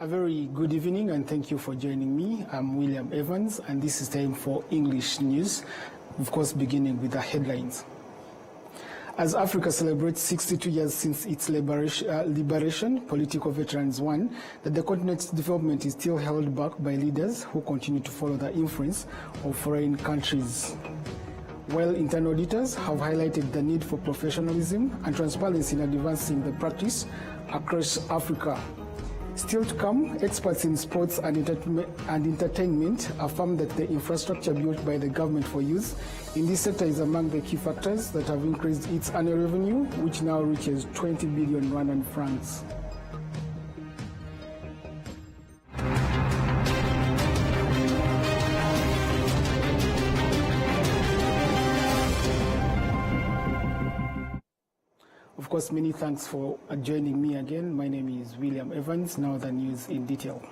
A very good evening and thank you for joining me. I'm William Evans and this is time for English news, of course beginning with the headlines. As Africa celebrates 62 years since its liberation, political veterans warn that the continent's development is still held back by leaders who continue to follow the influence of foreign countries. While internal auditors have highlighted the need for professionalism and transparency in advancing the practice across Africa. Still to come, experts in sports and entertainment affirm that the infrastructure built by the government for youth in this sector is among the key factors that have increased its annual revenue, which now reaches 20 billion Rwandan francs. Of course, many thanks for joining me again. My name is William Evans. Now the news in detail.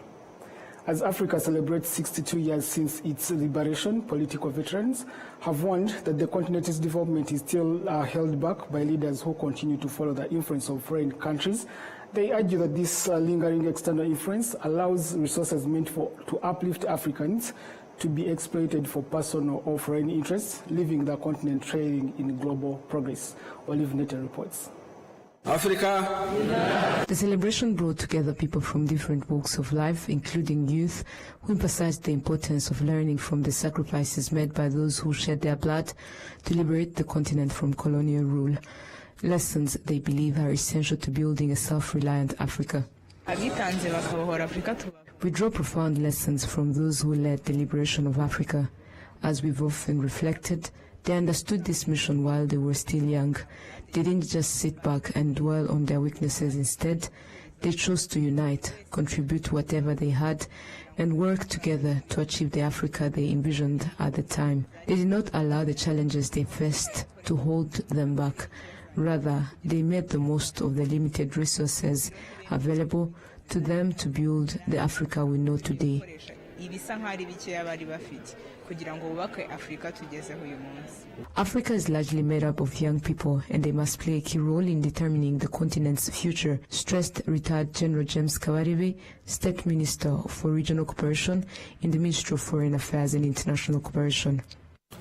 As Africa celebrates 62 years since its liberation, political veterans have warned that the continent's development is still held back by leaders who continue to follow the influence of foreign countries. They argue that this lingering external influence allows resources meant to uplift Africans to be exploited for personal or foreign interests, leaving the continent trailing in global progress. Olive Netta reports. Africa. The celebration brought together people from different walks of life, including youth, who emphasized the importance of learning from the sacrifices made by those who shed their blood to liberate the continent from colonial rule. Lessons they believe are essential to building a self-reliant Africa. We draw profound lessons from those who led the liberation of Africa. As we've often reflected, they understood this mission while they were still young. They didn't just sit back and dwell on their weaknesses. Instead, they chose to unite, contribute whatever they had, and work together to achieve the Africa they envisioned at the time. They did not allow the challenges they faced to hold them back. Rather, they made the most of the limited resources available to them to build the Africa we know today. Africa is largely made up of young people, and they must play a key role in determining the continent's future, stressed retired General James Kabarebe, State Minister for Regional Cooperation in the Ministry of Foreign Affairs and International Cooperation.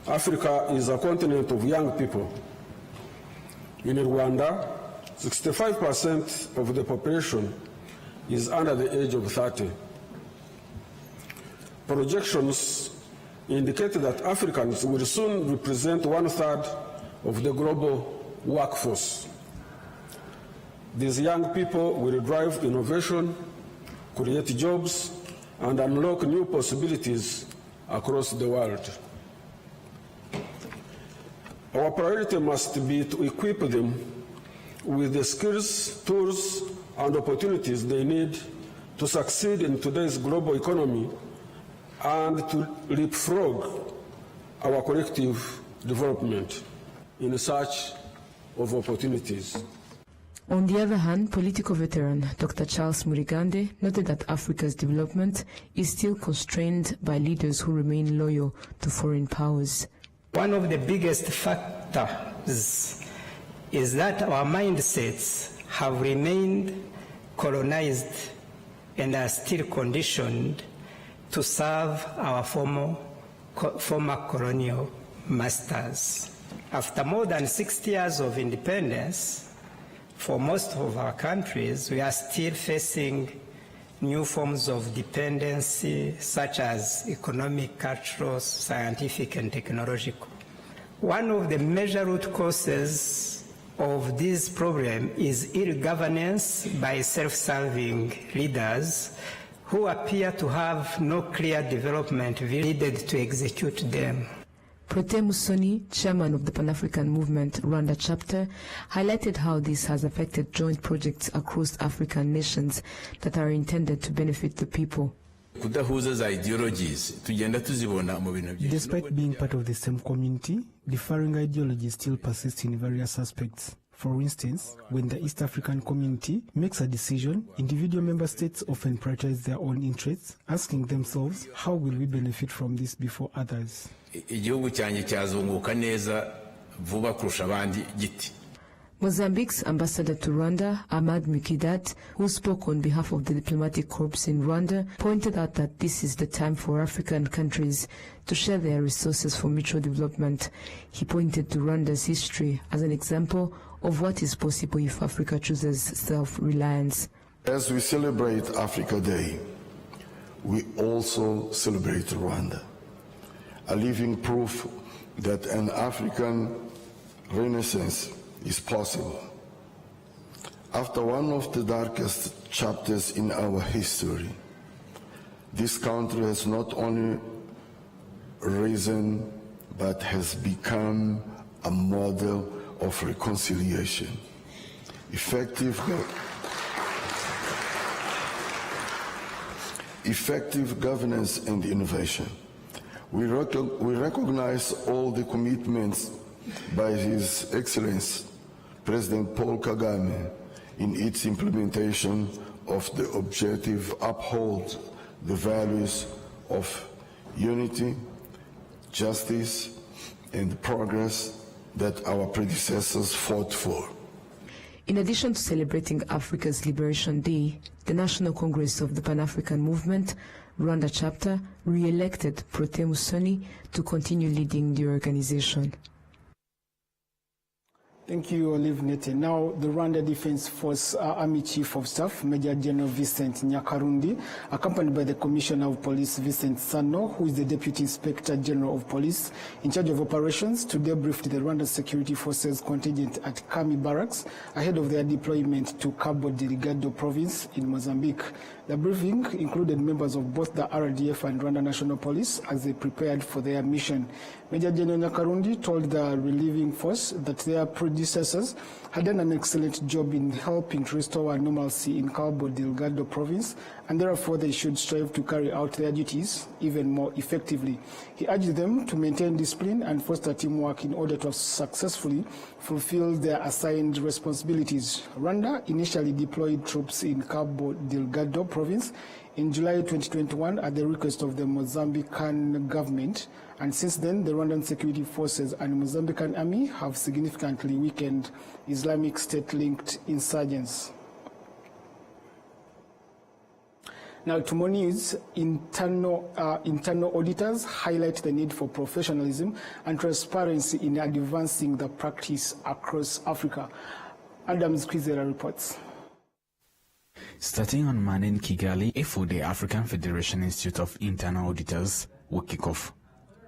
Africa is a continent of young people. In Rwanda, 65% of the population is under the age of 30. Projections indicate that Africans will soon represent 1/3 of the global workforce. These young people will drive innovation, create jobs, and unlock new possibilities across the world. Our priority must be to equip them with the skills, tools, and opportunities they need to succeed in today's global economy and to leapfrog our collective development in search of opportunities. On the other hand, political veteran Dr. Charles Murigande noted that Africa's development is still constrained by leaders who remain loyal to foreign powers. One of the biggest factors is that our mindsets have remained colonized and are still conditioned to serve our former colonial masters. After more than 60 years of independence, for most of our countries, we are still facing new forms of dependency, such as economic, cultural, scientific, and technological. One of the major root causes of this problem is ill governance by self-serving leaders who appear to have no clear development needed to execute them. Prote Musoni, chairman of the Pan-African Movement Rwanda chapter, highlighted how this has affected joint projects across African nations that are intended to benefit the people. Despite being part of the same community, differing ideologies still persist in various aspects. For instance, when the East African community makes a decision, individual member states often prioritize their own interests, asking themselves, how will we benefit from this before The Mozambique's ambassador to Rwanda, Ahmad Mukidat, who spoke on behalf of the diplomatic corps in Rwanda, pointed out that this is the time for African countries to share their resources for mutual development. He pointed to Rwanda's history as an example of what is possible if Africa chooses self-reliance. As we celebrate Africa Day, we also celebrate Rwanda, a living proof that an African renaissance is possible. After one of the darkest chapters in our history, this country has not only risen, but has become a model of reconciliation, effective governance and innovation. We recognize all the commitments by His Excellency President Paul Kagame in its implementation of the objective uphold the values of unity, justice, and progress that our predecessors fought for. In addition to celebrating Africa's Liberation Day, the National Congress of the Pan-African Movement, Rwanda chapter, re-elected Protais Musoni to continue leading the organization. Thank you, Olive Nete. Now, the Rwanda Defense Force Army Chief of Staff, Major General Vincent Nyakarundi, accompanied by the Commissioner of Police, Vincent Sano, who is the Deputy Inspector General of Police in charge of operations, today briefed the Rwanda Security Forces contingent at Kami Barracks ahead of their deployment to Cabo Delgado province in Mozambique. The briefing included members of both the RDF and Rwanda National Police as they prepared for their mission. Major General Nyakarundi told the relieving force that their predecessors had done an excellent job in helping to restore normalcy in Cabo Delgado province, and therefore they should strive to carry out their duties even more effectively. He urged them to maintain discipline and foster teamwork in order to successfully fulfill their assigned responsibilities. Rwanda initially deployed troops in Cabo Delgado province in July 2021 at the request of the Mozambican government, and since then the Rwandan security forces and Mozambican army have significantly weakened Islamic State-linked insurgents. Now, to more news, internal auditors highlight the need for professionalism and transparency in advancing the practice across Africa. Adam Squizera reports. Starting on Monday in Kigali, a 4-day African Federation Institute of Internal Auditors will kick off.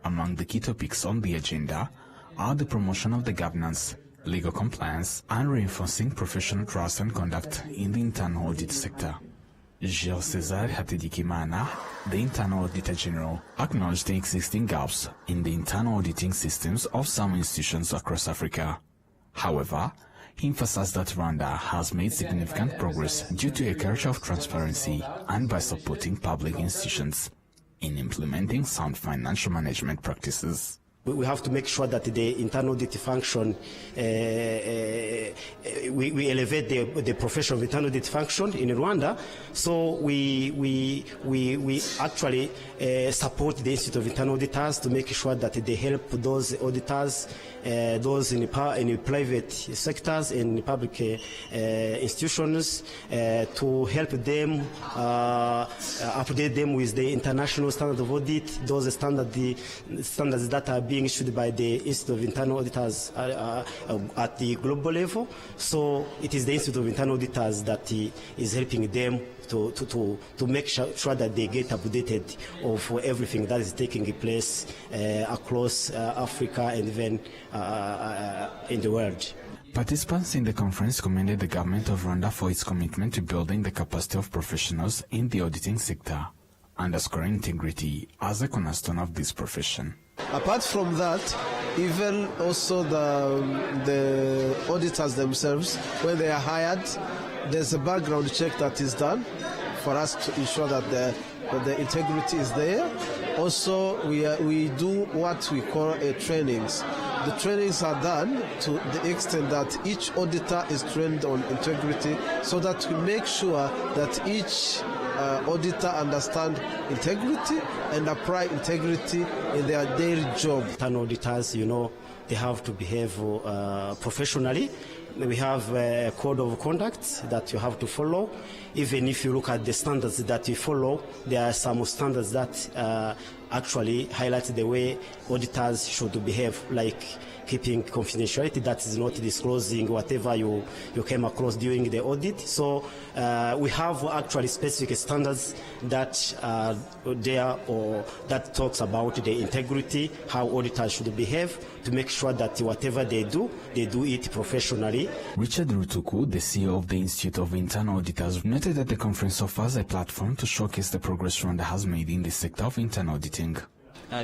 Among the key topics on the agenda are the promotion of the governance, legal compliance, and reinforcing professional trust and conduct in the internal audit sector. Gilles César Hatedikimana, the Internal Auditor General, acknowledged the existing gaps in the internal auditing systems of some institutions across Africa. However, he emphasized that Rwanda has made significant progress due to a culture of transparency and by supporting public institutions in implementing sound financial management practices. We have to make sure that the internal audit function, we elevate the profession of internal audit function in Rwanda. So we actually support the Institute of Internal Auditors to make sure that they help those auditors, those in the private sectors and public institutions, to help them update them with the international standard of audit, those standards that are being issued by the Institute of Internal Auditors at the global level. So it is the Institute of Internal Auditors that is helping them to make sure that they get updated of everything that is taking place across Africa and even in the world. Participants in the conference commended the government of Rwanda for its commitment to building the capacity of professionals in the auditing sector, underscoring integrity as a cornerstone of this profession. Apart from that, even also the auditors themselves, when they are hired, there's a background check that is done for us to ensure that the integrity is there. Also, we do what we call trainings. The trainings are done to the extent that each auditor is trained on integrity, so that we make sure that each auditor understand integrity and apply integrity in their daily job. Internal auditors, they have to behave professionally, We have a code of conduct that you have to follow. Even if you look at the standards that we follow, there are some standards that actually highlight the way auditors should behave, like keeping confidentiality, that is not disclosing whatever you came across during the audit. So we have actually specific standards that are there, or that talks about the integrity, how auditors should behave, to make sure that whatever they do it professionally. Richard Rutuku, the CEO of the Institute of Internal Auditors, noted that the conference offers a platform to showcase the progress Rwanda has made in the sector of internal auditing.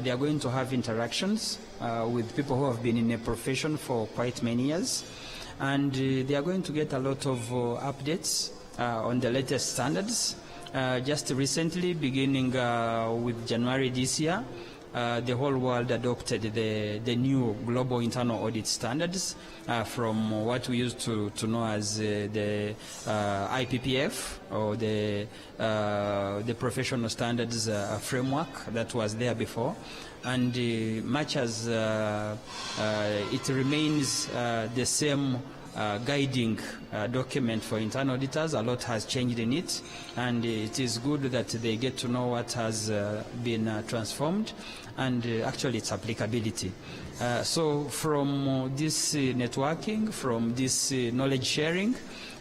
They are going to have interactions with people who have been in a profession for quite many years, and they are going to get a lot of updates on the latest standards. Just recently, beginning with January this year, the whole world adopted the new global internal audit standards from what we used to know as the IPPF, or the professional standards framework that was there before. And much as it remains the same guiding document for internal auditors, a lot has changed in it, and it is good that they get to know what has been transformed and actually its applicability. So from this networking, from this knowledge sharing,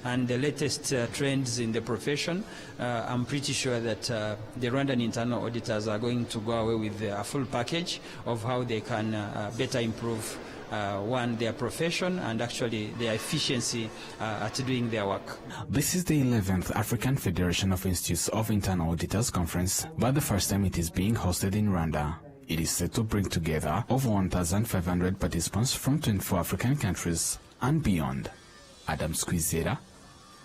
and the latest trends in the profession, I'm pretty sure that the Rwandan internal auditors are going to go away with a full package of how they can better improve their profession and actually their efficiency at doing their work. This is the 11th African Federation of Institutes of Internal Auditors Conference, but the first time it is being hosted in Rwanda. It is set to bring together over 1,500 participants from 24 African countries and beyond. Adam Squizera,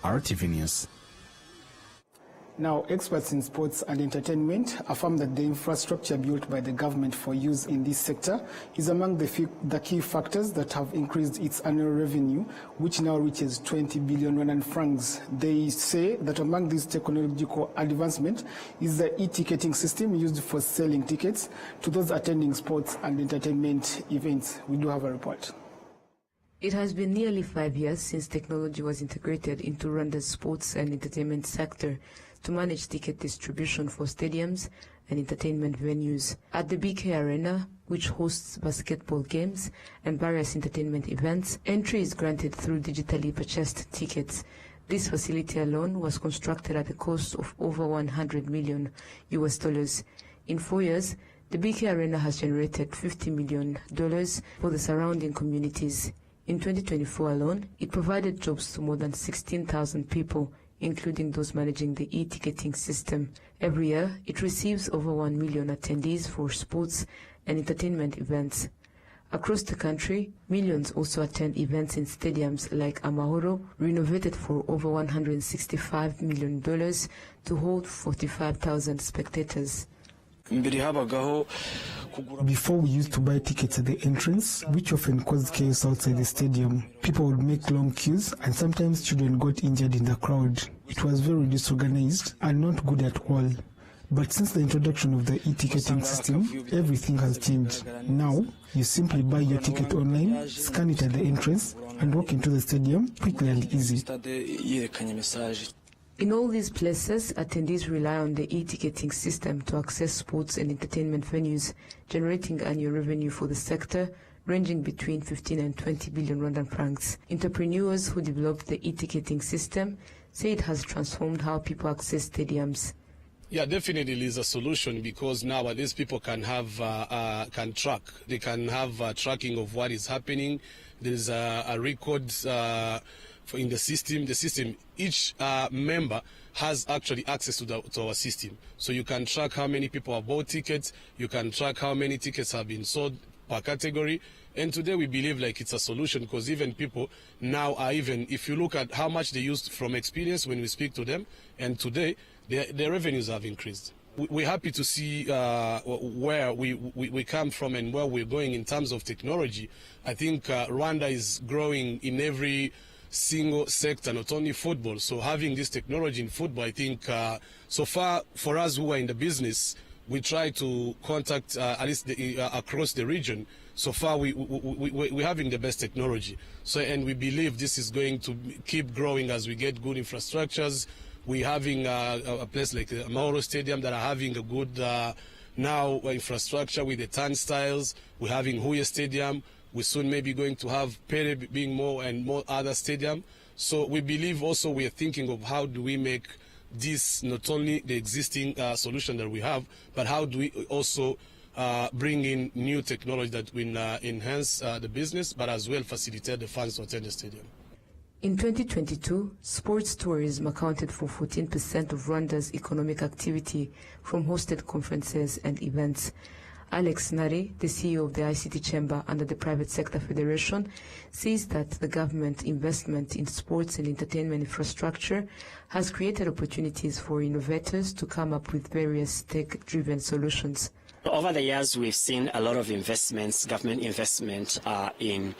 RTV News. Now, experts in sports and entertainment affirm that the infrastructure built by the government for use in this sector is among the key factors that have increased its annual revenue, which now reaches 20 billion Rwandan francs. They say that among these technological advancements is the e-ticketing system used for selling tickets to those attending sports and entertainment events. We do have a report. It has been nearly 5 years since technology was integrated into Rwanda's sports and entertainment sector to manage ticket distribution for stadiums and entertainment venues. At the BK Arena, which hosts basketball games and various entertainment events, entry is granted through digitally purchased tickets. This facility alone was constructed at a cost of over $100 million. In 4 years, the BK Arena has generated $50 million for the surrounding communities. In 2024 alone, it provided jobs to more than 16,000 people, including those managing the e-ticketing system. Every year, it receives over 1 million attendees for sports and entertainment events. Across the country, millions also attend events in stadiums like Amahoro, renovated for over $165 million to hold 45,000 spectators. Before, we used to buy tickets at the entrance, which often caused chaos outside the stadium. People would make long queues, and sometimes children got injured in the crowd. It was very disorganized and not good at all. But since the introduction of the e-ticketing system, everything has changed. Now, you simply buy your ticket online, scan it at the entrance, and walk into the stadium quickly and easy. In all these places, attendees rely on the e-ticketing system to access sports and entertainment venues, generating annual revenue for the sector ranging between 15 and 20 billion Rwandan francs. Entrepreneurs who developed the e-ticketing system say it has transformed how people access stadiums. Yeah, definitely is a solution, because nowadays people can have track. They can have tracking of what is happening. There's a record in the system. Each member has actually access to our system. So you can track how many people have bought tickets. You can track how many tickets have been sold per category. And today we believe like it's a solution, because even people now are if you look at how much they used from experience when we speak to them, and today their revenues have increased. We're happy to see where we come from and where we're going in terms of technology. I think Rwanda is growing in every single sector, not only football. So having this technology in football, I think so far for us who are in the business, we try to contact at least across the region so far we're having the best technology. So, and we believe this is going to keep growing as we get good infrastructures. We're having a place like Mauro Stadium that are having a good now infrastructure with the turnstiles. We're having Huye Stadium. We're soon maybe going to have Pere being more and more other stadium. So we believe also we are thinking of how do we make this not only the existing solution that we have, but how do we also bring in new technology that will enhance the business, but as well facilitate the funds to attend the stadium. In 2022, sports tourism accounted for 14% of Rwanda's economic activity from hosted conferences and events. Alex Nari, the CEO of the ICT Chamber under the Private Sector Federation, says that the government investment in sports and entertainment infrastructure has created opportunities for innovators to come up with various tech-driven solutions. Over the years, we've seen a lot of investments, government investment in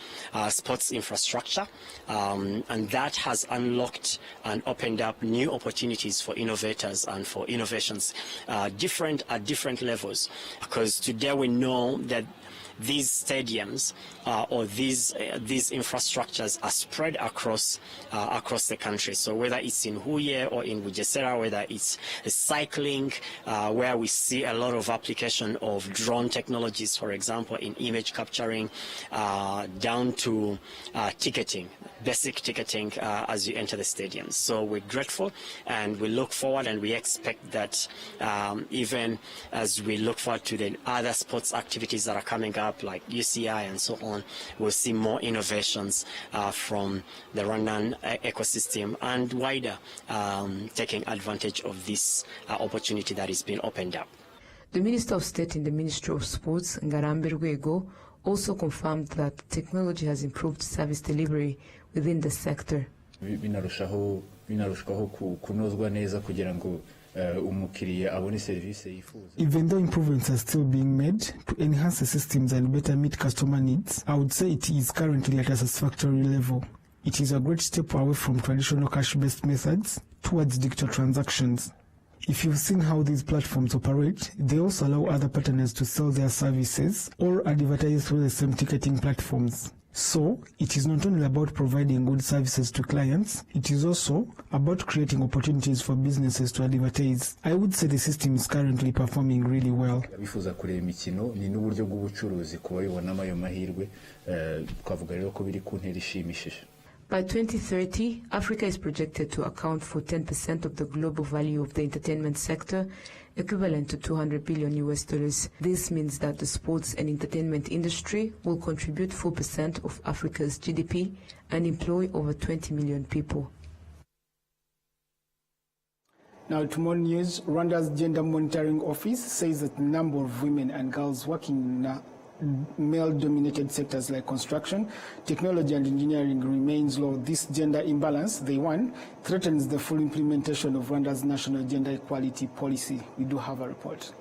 sports infrastructure, and that has unlocked and opened up new opportunities for innovators and for innovations at different levels. Because today we know that these stadiums or these infrastructures are spread across the country. So whether it's in Huye or in Bugesera, whether it's cycling, where we see a lot of application of drone technologies, for example, in image capturing, down to ticketing, basic ticketing as you enter the stadiums. So we're grateful and we look forward and we expect that even as we look forward to the other sports activities that are coming up, like UCI and so on, we'll see more innovations from the Rwandan ecosystem and wider, taking advantage of this opportunity that is being opened up. The Minister of State in the Ministry of Sports, Ngarambe Rwego, also confirmed that technology has improved service delivery within the sector. Binarushaho kunozwa neza kugira ngo even though improvements are still being made to enhance the systems and better meet customer needs, I would say it is currently at a satisfactory level. It is a great step away from traditional cash-based methods towards digital transactions. If you've seen how these platforms operate, they also allow other partners to sell their services or advertise through the same ticketing platforms. So, it is not only about providing good services to clients, it is also about creating opportunities for businesses to advertise. I would say the system is currently performing really well. By 2030, Africa is projected to account for 10% of the global value of the entertainment sector, equivalent to $200 billion. This means that the sports and entertainment industry will contribute 4% of Africa's GDP and employ over 20 million people. Now to more news. Rwanda's Gender Monitoring Office says that the number of women and girls working in male-dominated sectors like construction, technology and engineering remains low. This gender imbalance, they want, threatens the full implementation of Rwanda's national gender equality policy. We do have a report.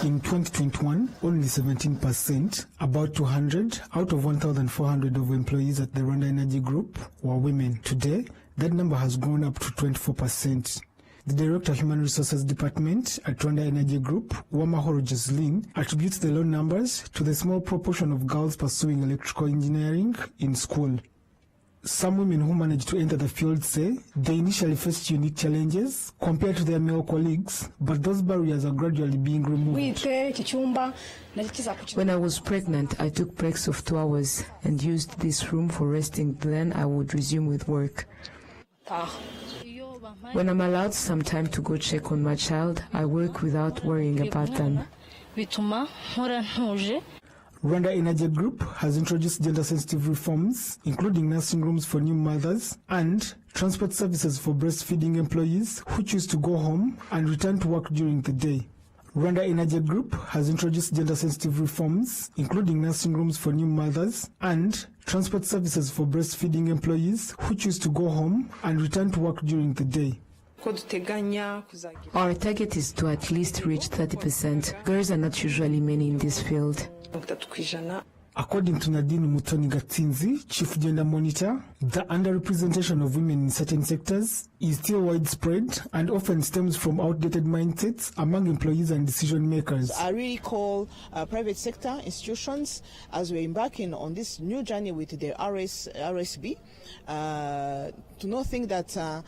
In 2021, only 17%, about 200 out of 1,400 of employees at the Rwanda Energy Group were women. Today, that number has grown up to 24%. The Director of Human Resources Department at Rwanda Energy Group, Uwamahoro Joseline, attributes the low numbers to the small proportion of girls pursuing electrical engineering in school. Some women who managed to enter the field say they initially faced unique challenges compared to their male colleagues, but those barriers are gradually being removed. When I was pregnant, I took breaks of 2 hours and used this room for resting. Then I would resume with work. When I'm allowed some time to go check on my child, I work without worrying about them. Rwanda Energy Group has introduced gender-sensitive reforms, including nursing rooms for new mothers and transport services for breastfeeding employees who choose to go home and return to work during the day. Rwanda Energy Group has introduced gender-sensitive reforms, including nursing rooms for new mothers and transport services for breastfeeding employees who choose to go home and return to work during the day. Our target is to at least reach 30%. Girls are not usually many in this field. According to Nadine Mutoni Gatsinzi, Chief Gender Monitor, the underrepresentation of women in certain sectors is still widespread and often stems from outdated mindsets among employees and decision makers. I really call private sector institutions, as we're embarking on this new journey with the RSB, to not think that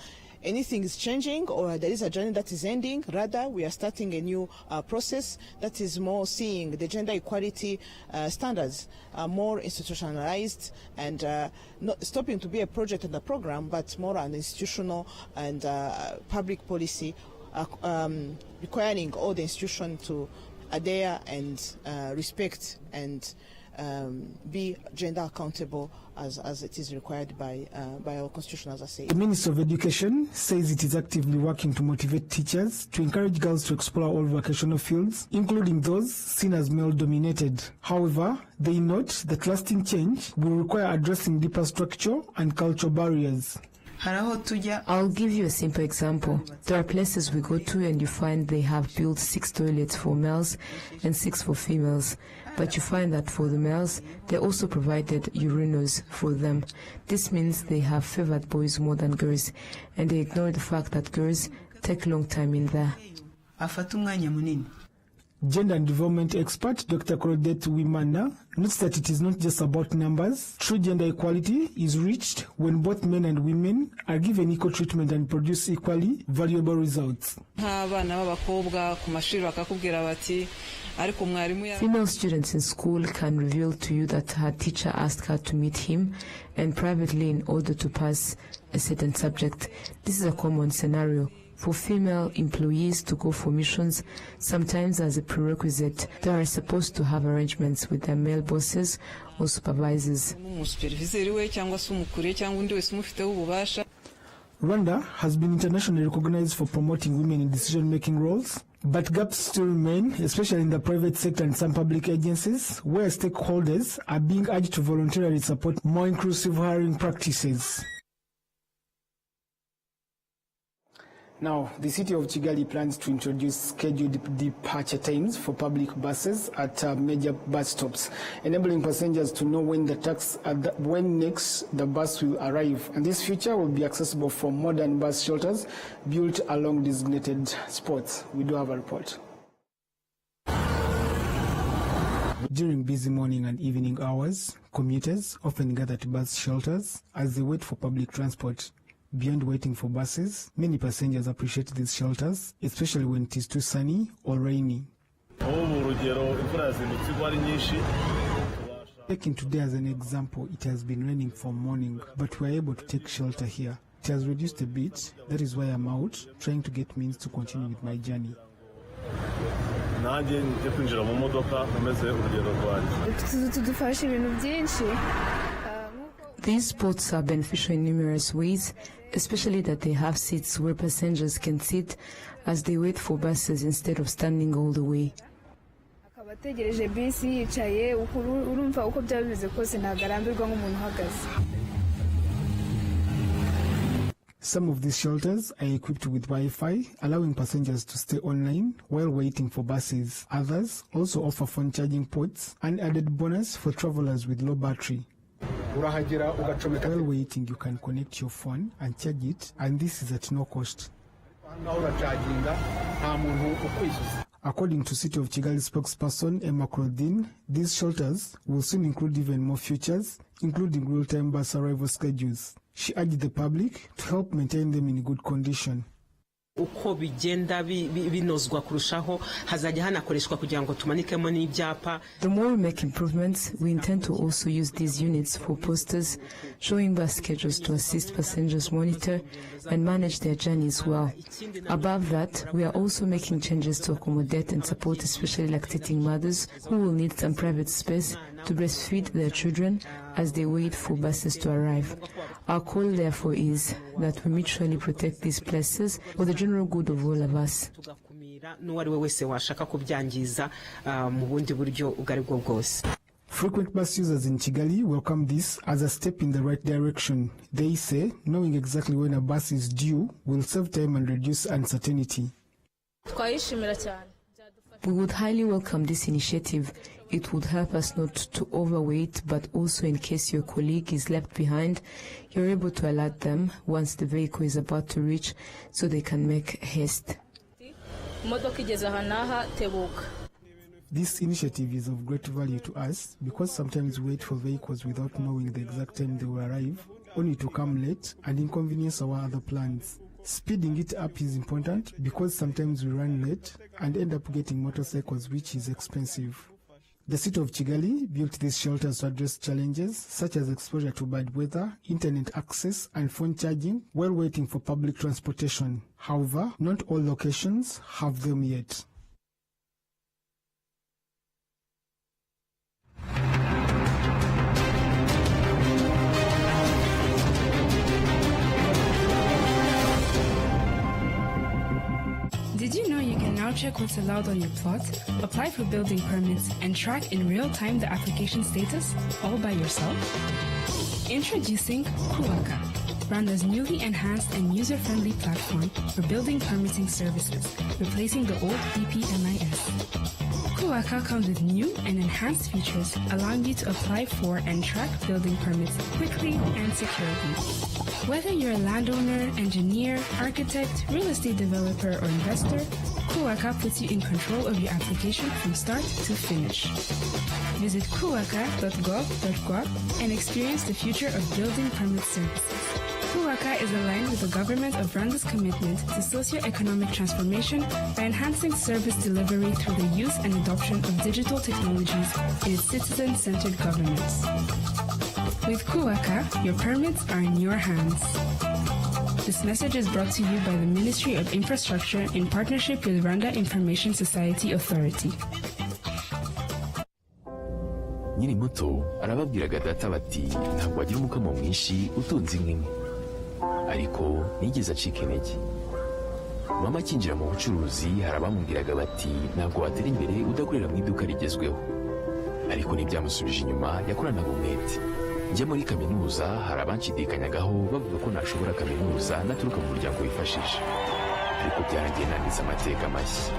anything is changing or there is a journey that is ending. Rather, we are starting a new process that is more seeing the gender equality standards more institutionalized and not stopping to be a project and a program, but more an institutional and public policy requiring all the institutions to adhere and respect and be gender accountable as it is required by our constitution, as I say. The Minister of Education says it is actively working to motivate teachers to encourage girls to explore all vocational fields, including those seen as male-dominated. However, they note that lasting change will require addressing deeper structural and cultural barriers. I'll give you a simple example. There are places we go to and you find they have built 6 toilets for males and 6 for females. But you find that for the males, they also provided urinals for them. This means they have favored boys more than girls, and they ignore the fact that girls take a long time in there. Gender and development expert Dr. Claudette Wimana notes that it is not just about numbers. True gender equality is reached when both men and women are given equal treatment and produce equally valuable results. Female students in school can reveal to you that her teacher asked her to meet him and privately in order to pass a certain subject. This is a common scenario. For female employees to go for missions, sometimes as a prerequisite, they are supposed to have arrangements with their male bosses or supervisors. Rwanda has been internationally recognized for promoting women in decision-making roles, but gaps still remain, especially in the private sector and some public agencies, where stakeholders are being urged to voluntarily support more inclusive hiring practices. Now, the city of Kigali plans to introduce scheduled departure times for public buses at major bus stops, enabling passengers to know when when next the bus will arrive. And this feature will be accessible from modern bus shelters built along designated spots. We do have a report. During busy morning and evening hours, commuters often gather at bus shelters as they wait for public transport. Beyond waiting for buses, many passengers appreciate these shelters, especially when it is too sunny or rainy. Taking today as an example, it has been raining from morning, but we are able to take shelter here. It has reduced a bit, that is why I'm out, trying to get means to continue with my journey. These spots are beneficial in numerous ways, especially that they have seats where passengers can sit as they wait for buses instead of standing all the way. Some of these shelters are equipped with Wi-Fi, allowing passengers to stay online while waiting for buses. Others also offer phone charging ports, an added bonus for travelers with low battery. While waiting, you can connect your phone and charge it, and this is at no cost. According to City of Kigali spokesperson Emma Claudine, these shelters will soon include even more features, including real-time bus arrival schedules. She urged the public to help maintain them in good condition. uko bigenda binozwa kurushaho hazajya hanakoreshwa kugira ngo tumanikemo n'ibyapa. The more we make improvements, we intend to also use these units for posters showing bus schedules to assist passengers monitor and manage their journeys well. Above that, we are also making changes to accommodate and support especially lactating mothers who will need some private space to breastfeed their children as they wait for buses to arrive. Our call, therefore, is that we mutually protect these places for the general good of all of us. Frequent bus users in Kigali welcome this as a step in the right direction. They say knowing exactly when a bus is due will save time and reduce uncertainty. We would highly welcome this initiative. It would help us not to overweight, but also in case your colleague is left behind, you're able to alert them once the vehicle is about to reach so they can make haste. This initiative is of great value to us because sometimes we wait for vehicles without knowing the exact time they will arrive, only to come late and inconvenience our other plans. Speeding it up is important because sometimes we run late and end up getting motorcycles, which is expensive. The city of Kigali built these shelters to address challenges such as exposure to bad weather, internet access, and phone charging while waiting for public transportation. However, not all locations have them yet. Did you know you can now check what's allowed on your plot, apply for building permits, and track in real time the application status, all by yourself? Introducing Kuwaka, Rwanda's newly enhanced and user-friendly platform for building permitting services, replacing the old PPMIS. Kuwaka comes with new and enhanced features allowing you to apply for and track building permits quickly and securely. Whether you're a landowner, engineer, architect, real estate developer, or investor, Kuwaka puts you in control of your application from start to finish. Visit kuwaka.gov.gwa and experience the future of building permit services. Kuwaka is aligned with the government of Rwanda's commitment to socio-economic transformation by enhancing service delivery through the use and adoption of digital technologies in its citizen-centered governance. With Kuwaka, your permits are in your hands. This message is brought to you by the Ministry of Infrastructure in partnership with Rwanda Information Society Authority. Nyiri muto arababwiraga data bati ntabwo wagira umukamo mwinshi utunze inka imwe, ariko nigeze acika intege. Mama akinjira mu bucuruzi hari abamubwiraga bati ntabwo watera imbere udakorera mu iduka rigezweho, ariko ntibyamusubije inyuma, yakoranaga umwete. Njya muri kaminuza hari abanshidikanyagaho bavuga ko nashobora kaminuza naturuka mu muryango wifashije, ariko byarangiye nanditse amateka mashya.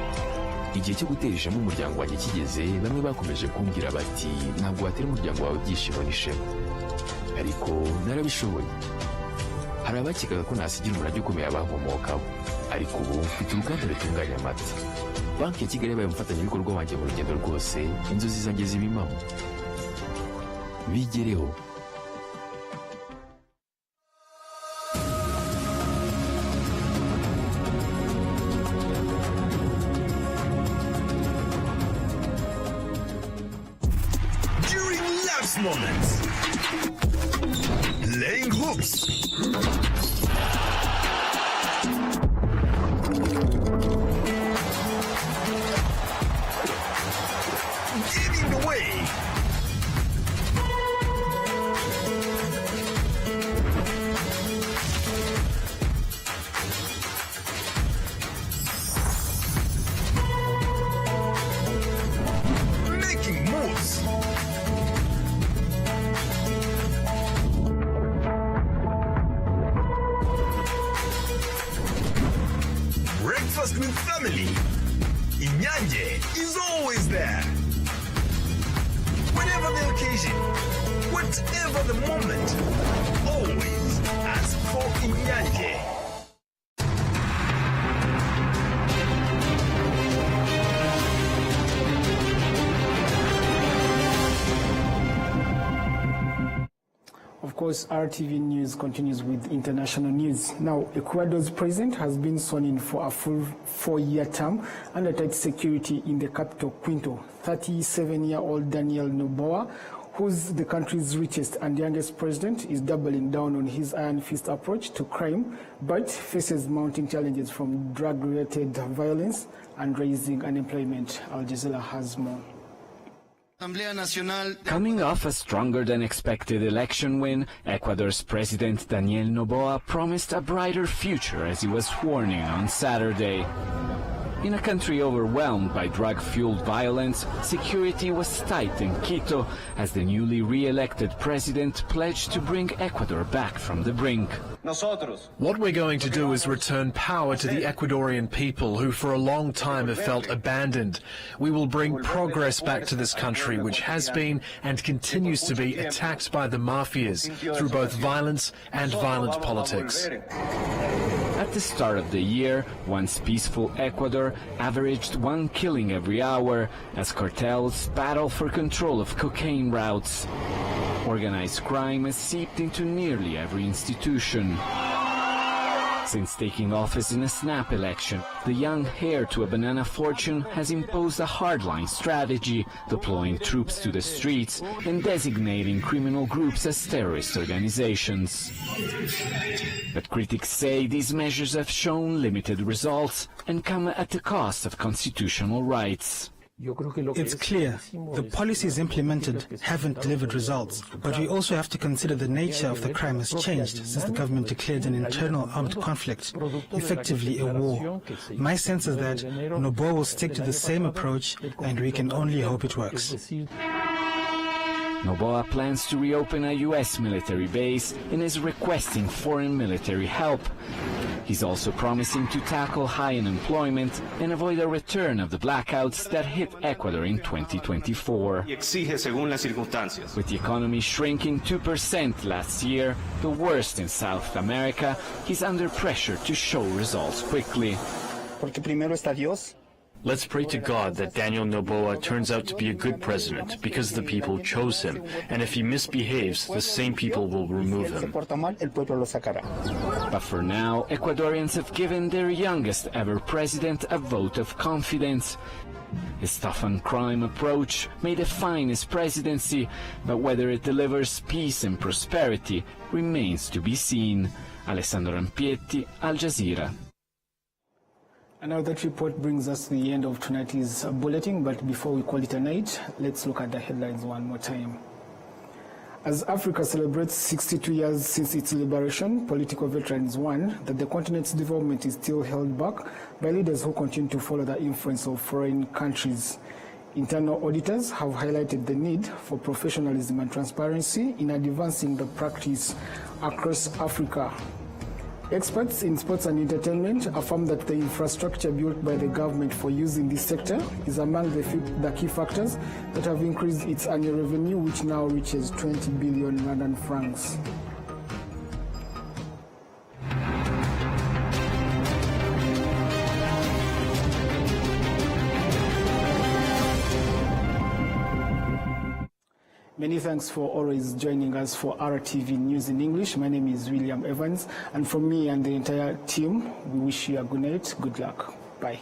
Igihe cyo gutera ishema umuryango wanjye kigeze, bamwe bakomeje kumbwira bati ntabwo watera umuryango wawe ibyishimo n'ishema, ariko narabishoboye. Hari abakekaga ko nasigira umurage ukomeye abankomokaho, ariko ubu mfite uruganda rutunganya amata. Banki ya Kigali yabaye umufatanyabikorwa wanjye mu rugendo rwose, inzozi zanjye zibimamo. Bigereho. Moments. Laying hooks. Giving away. Making moves. Breakfast with family. Inyanje is always there. Whatever the occasion, whatever the moment, always ask for Inyanje. Of course, RTV News continues with international news. Now, Ecuador's president has been sworn in for a full 4-year term under tight security in the capital, Quito. 37-year-old Daniel Noboa, who's the country's richest and youngest president, is doubling down on his iron fist approach to crime, but faces mounting challenges from drug-related violence and rising unemployment. Al Jazeera has more. Coming off a stronger than expected election win, Ecuador's President Daniel Noboa promised a brighter future as he was sworn in on Saturday. In a country overwhelmed by drug-fueled violence, security was tight in Quito as the newly re-elected president pledged to bring Ecuador back from the brink. What we're going to do is return power to the Ecuadorian people who for a long time have felt abandoned. We will bring progress back to this country, which has been and continues to be attacked by the mafias through both violence and violent politics. At the start of the year, once peaceful Ecuador averaged 1 killing every hour as cartels battle for control of cocaine routes. Organized crime has seeped into nearly every institution. Since taking office in a snap election, the young heir to a banana fortune has imposed a hardline strategy, deploying troops to the streets and designating criminal groups as terrorist organizations. But critics say these measures have shown limited results and come at the cost of constitutional rights. It's clear the policies implemented haven't delivered results, but we also have to consider the nature of the crime has changed since the government declared an internal armed conflict, effectively a war. My sense is that Noboa will stick to the same approach, and we can only hope it works. Noboa plans to reopen a U.S. military base and is requesting foreign military help. He's also promising to tackle high unemployment and avoid a return of the blackouts that hit Ecuador in 2024. With the economy shrinking 2% last year, the worst in South America, he's under pressure to show results quickly. Let's pray to God that Daniel Noboa turns out to be a good president because the people chose him, and if he misbehaves, the same people will remove him. But for now, Ecuadorians have given their youngest ever president a vote of confidence. His tough-on-crime approach may define his presidency, but whether it delivers peace and prosperity remains to be seen. Alessandro Rampietti, Al Jazeera. And now that report brings us to the end of tonight's bulletin, but before we call it a night, let's look at the headlines one more time. As Africa celebrates 62 years since its liberation, political veterans warn that the continent's development is still held back by leaders who continue to follow the influence of foreign countries. Internal auditors have highlighted the need for professionalism and transparency in advancing the practice across Africa. Experts in sports and entertainment affirm that the infrastructure built by the government for use in this sector is among the key factors that have increased its annual revenue, which now reaches 20 billion Rwandan francs. Many thanks for always joining us for RTV News in English. My name is William Evans, and from me and the entire team, we wish you a good night, good luck. Bye.